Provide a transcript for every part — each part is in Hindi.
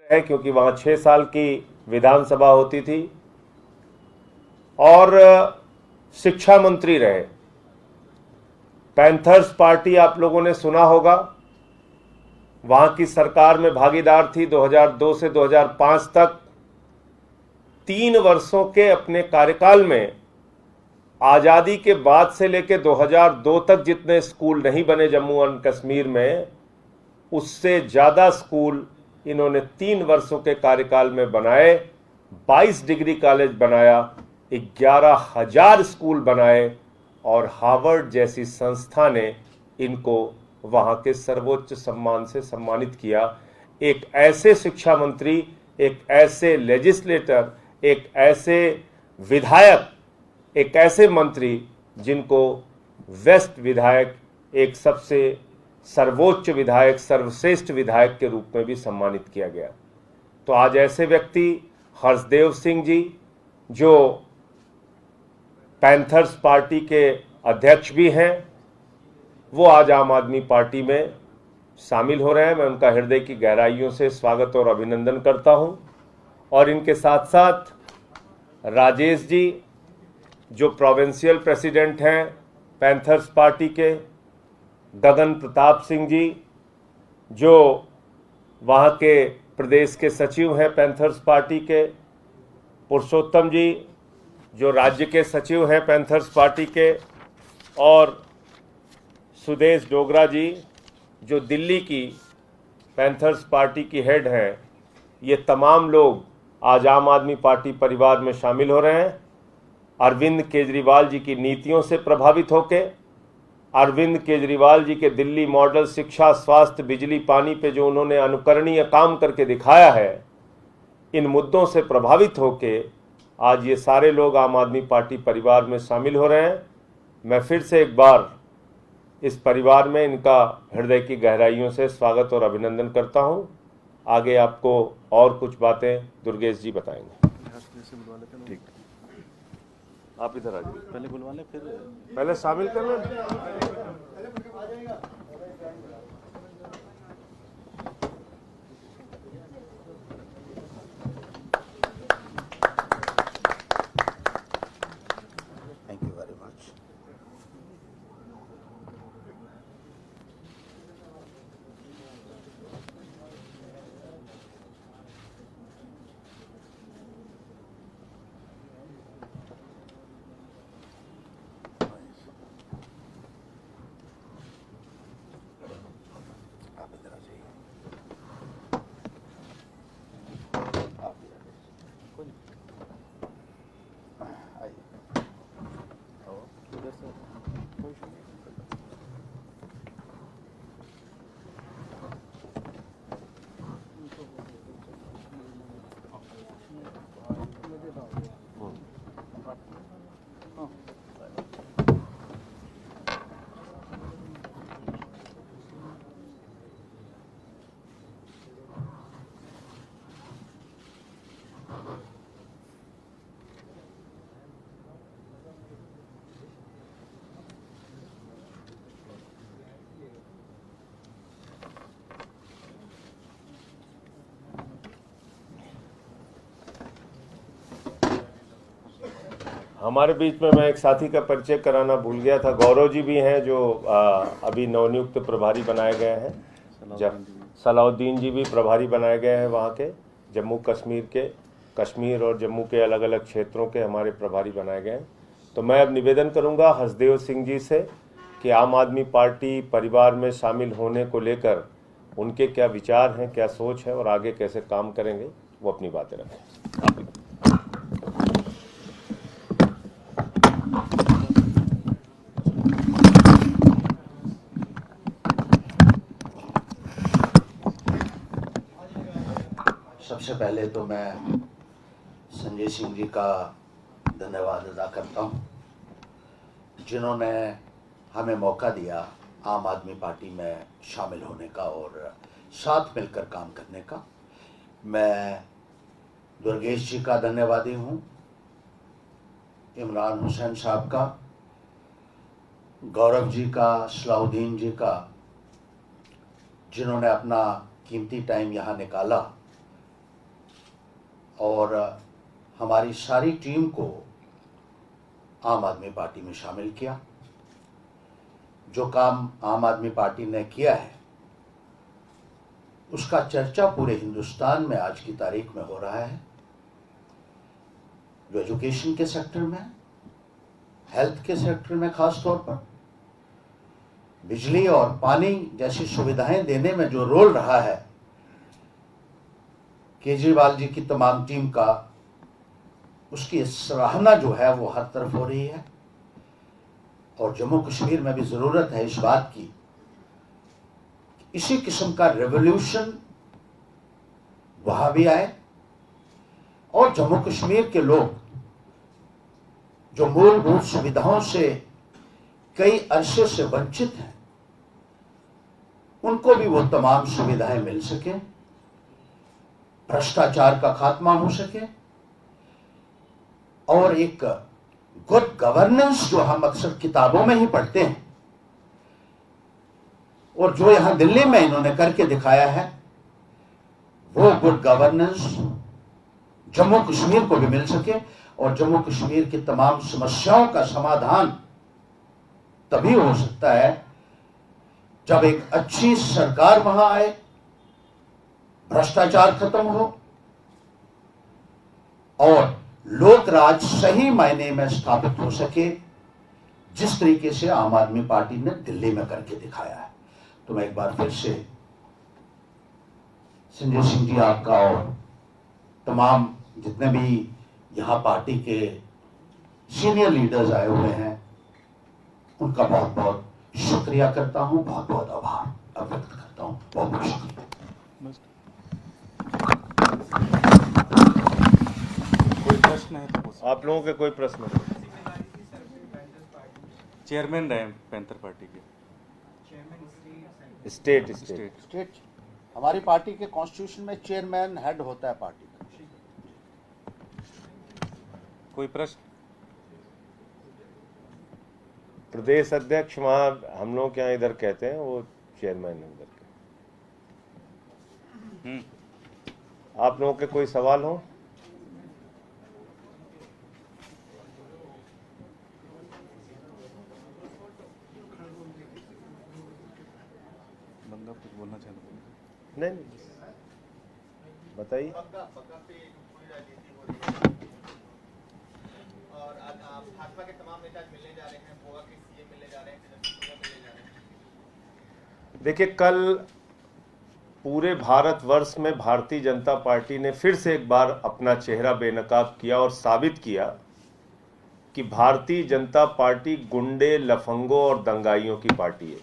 है क्योंकि वहां 6 साल की विधानसभा होती थी और शिक्षा मंत्री रहे। पैंथर्स पार्टी आप लोगों ने सुना होगा, वहां की सरकार में भागीदार थी 2002 से 2005 तक। 3 वर्षों के अपने कार्यकाल में आजादी के बाद से लेकर 2002 तक जितने स्कूल नहीं बने जम्मू एंड कश्मीर में, उससे ज्यादा स्कूल इन्होंने 3 वर्षों के कार्यकाल में बनाए। 22 डिग्री कॉलेज बनाया, 11,000 स्कूल बनाए और हार्वर्ड जैसी संस्था ने इनको वहां के सर्वोच्च सम्मान से सम्मानित किया। एक ऐसे शिक्षा मंत्री, एक ऐसे लेजिस्लेटर, एक ऐसे विधायक, एक ऐसे मंत्री जिनको वेस्ट विधायक, एक सबसे सर्वोच्च विधायक, सर्वश्रेष्ठ विधायक के रूप में भी सम्मानित किया गया। तो आज ऐसे व्यक्ति हर्षदेव सिंह जी, जो पैंथर्स पार्टी के अध्यक्ष भी हैं, वो आज आम आदमी पार्टी में शामिल हो रहे हैं। मैं उनका हृदय की गहराइयों से स्वागत और अभिनंदन करता हूं। और इनके साथ साथ राजेश जी, जो प्रोविंशियल प्रेसिडेंट हैं पैंथर्स पार्टी के, गगन प्रताप सिंह जी, जो वहाँ के प्रदेश के सचिव हैं पैंथर्स पार्टी के, पुरुषोत्तम जी, जो राज्य के सचिव हैं पैंथर्स पार्टी के, और सुदेश डोगरा जी, जो दिल्ली की पैंथर्स पार्टी की हेड हैं। ये तमाम लोग आज आम आदमी पार्टी परिवार में शामिल हो रहे हैं। अरविंद केजरीवाल जी की नीतियों से प्रभावित होकर, अरविंद केजरीवाल जी के दिल्ली मॉडल शिक्षा, स्वास्थ्य, बिजली, पानी पे जो उन्होंने अनुकरणीय काम करके दिखाया है, इन मुद्दों से प्रभावित होकर आज ये सारे लोग आम आदमी पार्टी परिवार में शामिल हो रहे हैं। मैं फिर से एक बार इस परिवार में इनका हृदय की गहराइयों से स्वागत और अभिनंदन करता हूं। आगे आपको और कुछ बातें दुर्गेश जी बताएंगे। ठीक, आप इधर आ जाइए। पहले बुलवा लें, फिर पहले शामिल कर लें। Thank you very much. आप इधर आ जाइए। आप इधर कोई आइए। इधर से कोई इशू नहीं। हमारे बीच में मैं एक साथी का परिचय कराना भूल गया था। गौरव जी भी हैं, जो अभी नवनियुक्त प्रभारी बनाए गए हैं। सलाउद्दीन जी भी प्रभारी बनाए गए हैं, वहाँ के जम्मू कश्मीर के, कश्मीर और जम्मू के अलग अलग क्षेत्रों के हमारे प्रभारी बनाए गए हैं। तो मैं अब निवेदन करूँगा हर्षदेव सिंह जी से कि आम आदमी पार्टी परिवार में शामिल होने को लेकर उनके क्या विचार हैं, क्या सोच है और आगे कैसे काम करेंगे, वो अपनी बातें रखें। सबसे पहले तो मैं संजय सिंह जी का धन्यवाद अदा करता हूं, जिन्होंने हमें मौका दिया आम आदमी पार्टी में शामिल होने का और साथ मिलकर काम करने का। मैं दुर्गेश जी का धन्यवादी हूं, इमरान हुसैन साहब का, गौरव जी का, सलाउद्दीन जी का, जिन्होंने अपना कीमती टाइम यहाँ निकाला और हमारी सारी टीम को आम आदमी पार्टी में शामिल किया। जो काम आम आदमी पार्टी ने किया है उसका चर्चा पूरे हिंदुस्तान में आज की तारीख में हो रहा है। जो एजुकेशन के सेक्टर में, हेल्थ के सेक्टर में, खास तौर पर बिजली और पानी जैसी सुविधाएं देने में जो रोल रहा है केजरीवाल जी की तमाम टीम का, उसकी सराहना जो है वो हर तरफ हो रही है। और जम्मू कश्मीर में भी जरूरत है इस बात की, इसी किस्म का रेवोल्यूशन वहां भी आए और जम्मू कश्मीर के लोग जो मूलभूत सुविधाओं से कई अरसे से वंचित हैं उनको भी वो तमाम सुविधाएं मिल सके, भ्रष्टाचार का खात्मा हो सके और एक गुड गवर्नेंस जो हम अक्सर किताबों में ही पढ़ते हैं और जो यहां दिल्ली में इन्होंने करके दिखाया है, वो गुड गवर्नेंस जम्मू कश्मीर को भी मिल सके और जम्मू कश्मीर की तमाम समस्याओं का समाधान तभी हो सकता है जब एक अच्छी सरकार वहां आए, भ्रष्टाचार खत्म हो और लोक राज सही मायने में स्थापित हो सके, जिस तरीके से आम आदमी पार्टी ने दिल्ली में करके दिखाया है। तो मैं एक बार फिर से संजय सिंह जी आपका और तमाम जितने भी यहां पार्टी के सीनियर लीडर्स आए हुए हैं उनका बहुत बहुत शुक्रिया करता हूं, बहुत बहुत आभार व्यक्त करता हूं। बहुत बहुत शुक्रिया। कोई प्रश्न है तो आप लोगों के कोई प्रश्न? चेयरमैन रहे पैंथर पार्टी के स्टेट हमारी पार्टी के कॉन्स्टिट्यूशन में चेयरमैन हेड होता है पार्टी का। कोई प्रश्न? प्रदेश अध्यक्ष वहां हम लोग क्या इधर कहते हैं, वो चेयरमैन है उधर के। आप लोगों के कोई सवाल हो? बंदा कुछ बोलना चाहता है? नहीं, बताइए। और आज भाजपा के तमाम नेता मिलने जा रहे हैं, गोवा के सीएम मिलने जा रहे हैं, मिलने जा रहे हैं। देखिए, कल पूरे भारतवर्ष में भारतीय जनता पार्टी ने फिर से एक बार अपना चेहरा बेनकाब किया और साबित किया कि भारतीय जनता पार्टी गुंडे, लफंगों और दंगाइयों की पार्टी है।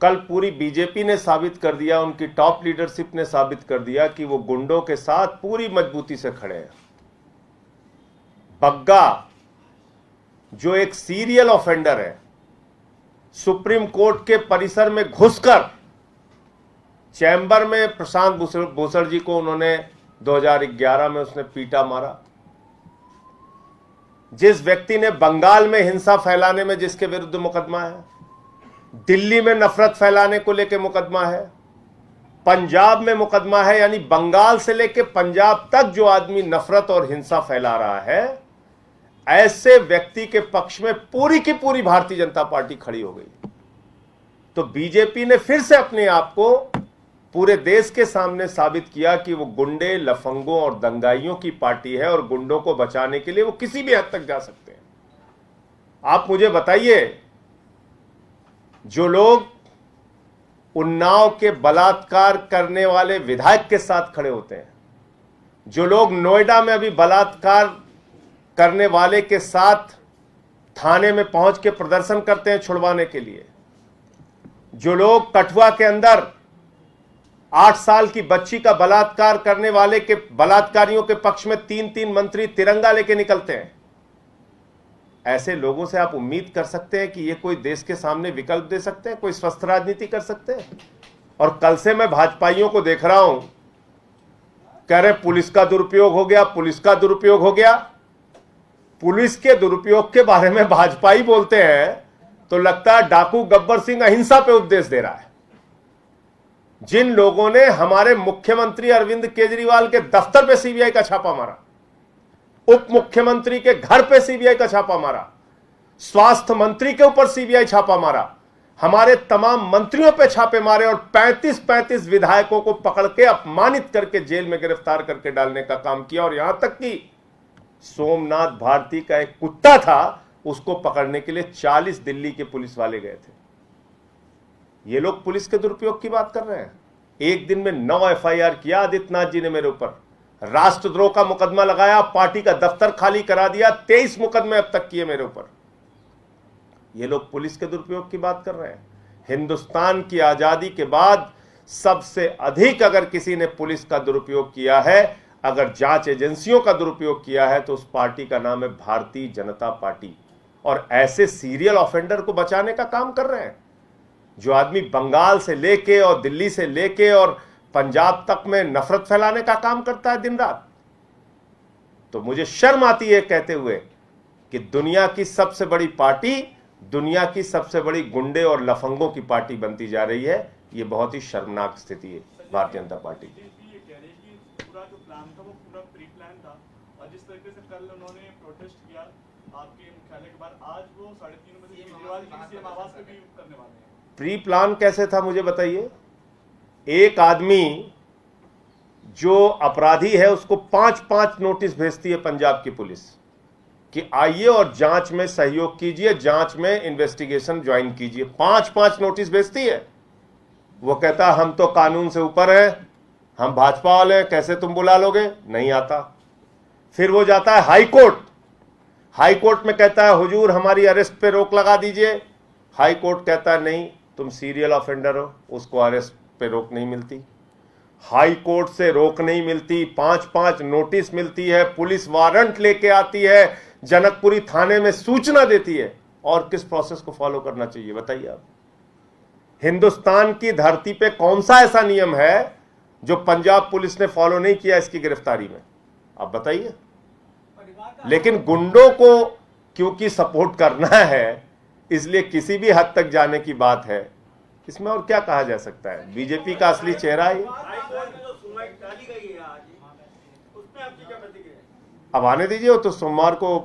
कल पूरी बीजेपी ने साबित कर दिया, उनकी टॉप लीडरशिप ने साबित कर दिया कि वो गुंडों के साथ पूरी मजबूती से खड़े हैं। बग्गा जो एक सीरियल ऑफेंडर है, सुप्रीम कोर्ट के परिसर में घुसकर चैम्बर में प्रशांत भूषण जी को उन्होंने 2011 में उसने पीटा मारा। जिस व्यक्ति ने बंगाल में हिंसा फैलाने में जिसके विरुद्ध मुकदमा है, दिल्ली में नफरत फैलाने को लेकर मुकदमा है, पंजाब में मुकदमा है, यानी बंगाल से लेकर पंजाब तक जो आदमी नफरत और हिंसा फैला रहा है, ऐसे व्यक्ति के पक्ष में पूरी की पूरी भारतीय जनता पार्टी खड़ी हो गई। तो बीजेपी ने फिर से अपने आप को पूरे देश के सामने साबित किया कि वो गुंडे, लफंगों और दंगाइयों की पार्टी है और गुंडों को बचाने के लिए वो किसी भी हद तक जा सकते हैं। आप मुझे बताइए, जो लोग उन्नाव के बलात्कार करने वाले विधायक के साथ खड़े होते हैं, जो लोग नोएडा में अभी बलात्कार करने वाले के साथ थाने में पहुंच के प्रदर्शन करते हैं छुड़वाने के लिए, जो लोग कठुआ के अंदर 8 साल की बच्ची का बलात्कार करने वाले के बलात्कारियों के पक्ष में 3-3 मंत्री तिरंगा लेके निकलते हैं, ऐसे लोगों से आप उम्मीद कर सकते हैं कि ये कोई देश के सामने विकल्प दे सकते हैं, कोई स्वस्थ राजनीति कर सकते हैं? और कल से मैं भाजपाइयों को देख रहा हूं, कह रहे पुलिस का दुरुपयोग हो गया, पुलिस का दुरुपयोग हो गया। पुलिस के दुरुपयोग के बारे में भाजपाई बोलते हैं तो लगता है डाकू गब्बर सिंह अहिंसा पे उपदेश दे रहा है। जिन लोगों ने हमारे मुख्यमंत्री अरविंद केजरीवाल के दफ्तर पे सीबीआई का छापा मारा, उप मुख्यमंत्री के घर पे सीबीआई का छापा मारा, स्वास्थ्य मंत्री के ऊपर सीबीआई छापा मारा, हमारे तमाम मंत्रियों पे छापे मारे और 35-35 विधायकों को पकड़ के अपमानित करके जेल में गिरफ्तार करके डालने का काम किया। और यहां तक कि सोमनाथ भारती का एक कुत्ता था, उसको पकड़ने के लिए 40 दिल्ली के पुलिस वाले गए थे। ये लोग पुलिस के दुरुपयोग की बात कर रहे हैं। एक दिन में 9 एफआईआर किया आदित्यनाथ जी ने मेरे ऊपर, राष्ट्रद्रोह का मुकदमा लगाया, पार्टी का दफ्तर खाली करा दिया, 23 मुकदमे अब तक किए मेरे ऊपर। ये लोग पुलिस के दुरुपयोग की बात कर रहे हैं। हिंदुस्तान की आजादी के बाद सबसे अधिक अगर किसी ने पुलिस का दुरुपयोग किया है, अगर जांच एजेंसियों का दुरुपयोग किया है, तो उस पार्टी का नाम है भारतीय जनता पार्टी। और ऐसे सीरियल ऑफेंडर को बचाने का काम कर रहे हैं। जो आदमी बंगाल से लेके और दिल्ली से लेके और पंजाब तक में नफरत फैलाने का काम करता है दिन रात, तो मुझे शर्म आती है कहते हुए कि दुनिया की सबसे बड़ी पार्टी, दुनिया की सबसे बड़ी गुंडे और लफंगों की पार्टी बनती जा रही है। ये बहुत ही शर्मनाक स्थिति है भारतीय जनता पार्टी की। पूरा जो प्लान था वो पूरा प्री प्लान था, और जिस तरीके से कल उन्होंने प्रोटेस्ट किया आपके मुख्यालय के बाद, आज वो 3:30 बजे केजरीवाल की सीएम आवास पे भी करने वाले हैं। प्री प्लान कैसे था मुझे बताइए। एक आदमी जो अपराधी है उसको 5-5 नोटिस भेजती है पंजाब की पुलिस कि आइए और जांच में सहयोग कीजिए, जांच में इन्वेस्टिगेशन ज्वाइन कीजिए। 5-5 नोटिस भेजती है। वो कहता हम तो कानून से ऊपर हैं, हम भाजपा वाले हैं, कैसे तुम बुला लोगे? नहीं आता। फिर वो जाता है हाई कोर्ट, हाई कोर्ट में कहता है हुजूर हमारी अरेस्ट पे रोक लगा दीजिए। हाई कोर्ट कहता है नहीं, तुम सीरियल ऑफेंडर हो, उसको अरेस्ट पे रोक नहीं मिलती। हाई कोर्ट से रोक नहीं मिलती, 5-5 नोटिस मिलती है, पुलिस वारंट लेके आती है, जनकपुरी थाने में सूचना देती है। और किस प्रोसेस को फॉलो करना चाहिए बताइए आप। हिंदुस्तान की धरती पे कौन सा ऐसा नियम है जो पंजाब पुलिस ने फॉलो नहीं किया इसकी गिरफ्तारी में? आप बताइए। लेकिन गुंडों को क्योंकि सपोर्ट करना है, इसलिए किसी भी हद तक जाने की बात है। इसमें और क्या कहा जा सकता है? बीजेपी का असली चेहरा है। अब आने दीजिए, वो तो सोमवार को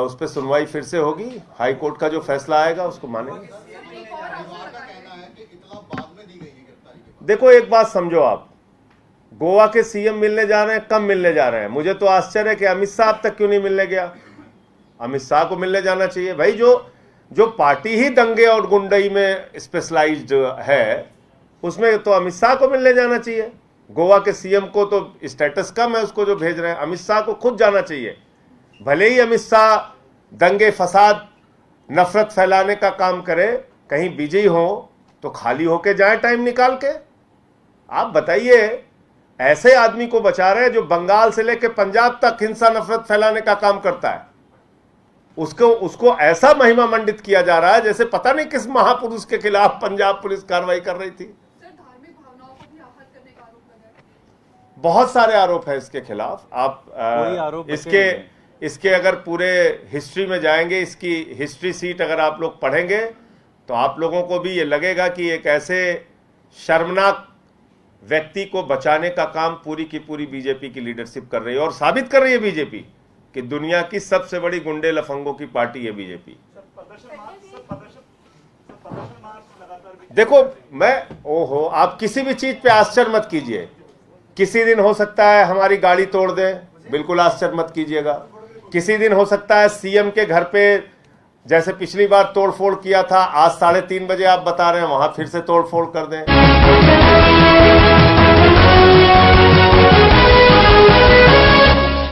उस पर सुनवाई फिर से होगी। हाई कोर्ट का जो फैसला आएगा उसको मानेंगे। देखो एक बात समझो आप, गोवा के सीएम मिलने जा रहे हैं, कब मिलने जा रहे हैं? मुझे तो आश्चर्य है कि अमित शाह अब तक क्यों नहीं मिलने गया। अमित शाह को मिलने जाना चाहिए भाई। जो पार्टी ही दंगे और गुंडई में स्पेशलाइज्ड है, उसमें तो अमित शाह को मिलने जाना चाहिए। गोवा के सीएम को तो स्टेटस कम है उसको जो भेज रहे हैं, अमित शाह को खुद जाना चाहिए। भले ही अमित शाह दंगे फसाद नफरत फैलाने का काम करे, कहीं बिजी हो तो खाली होके जाए टाइम निकाल के। आप बताइए, ऐसे आदमी को बचा रहे हैं जो बंगाल से लेकर पंजाब तक हिंसा नफरत फैलाने का काम करता है। उसको ऐसा महिमा मंडित किया जा रहा है जैसे पता नहीं किस महापुरुष के खिलाफ पंजाब पुलिस कार्रवाई कर रही थी। सर, धार्मिक भावनाओं को भी आहत करने का आरोप लगा है। बहुत सारे आरोप है इसके खिलाफ। आप इसके अगर पूरे हिस्ट्री में जाएंगे, इसकी हिस्ट्री सीट अगर आप लोग पढ़ेंगे तो आप लोगों को भी ये लगेगा कि एक ऐसे शर्मनाक व्यक्ति को बचाने का काम पूरी की पूरी बीजेपी की लीडरशिप कर रही है। और साबित कर रही है बीजेपी कि दुनिया की सबसे बड़ी गुंडे लफंगों की पार्टी है बीजेपी। देखो ओहो, आप किसी भी चीज पे आश्चर्य मत कीजिए। किसी दिन हो सकता है हमारी गाड़ी तोड़ दें, बिल्कुल आश्चर्य मत कीजिएगा। किसी दिन हो सकता है सीएम के घर पे जैसे पिछली बार तोड़फोड़ किया था, आज 3:30 बजे आप बता रहे हैं वहां फिर से तोड़फोड़ कर दें।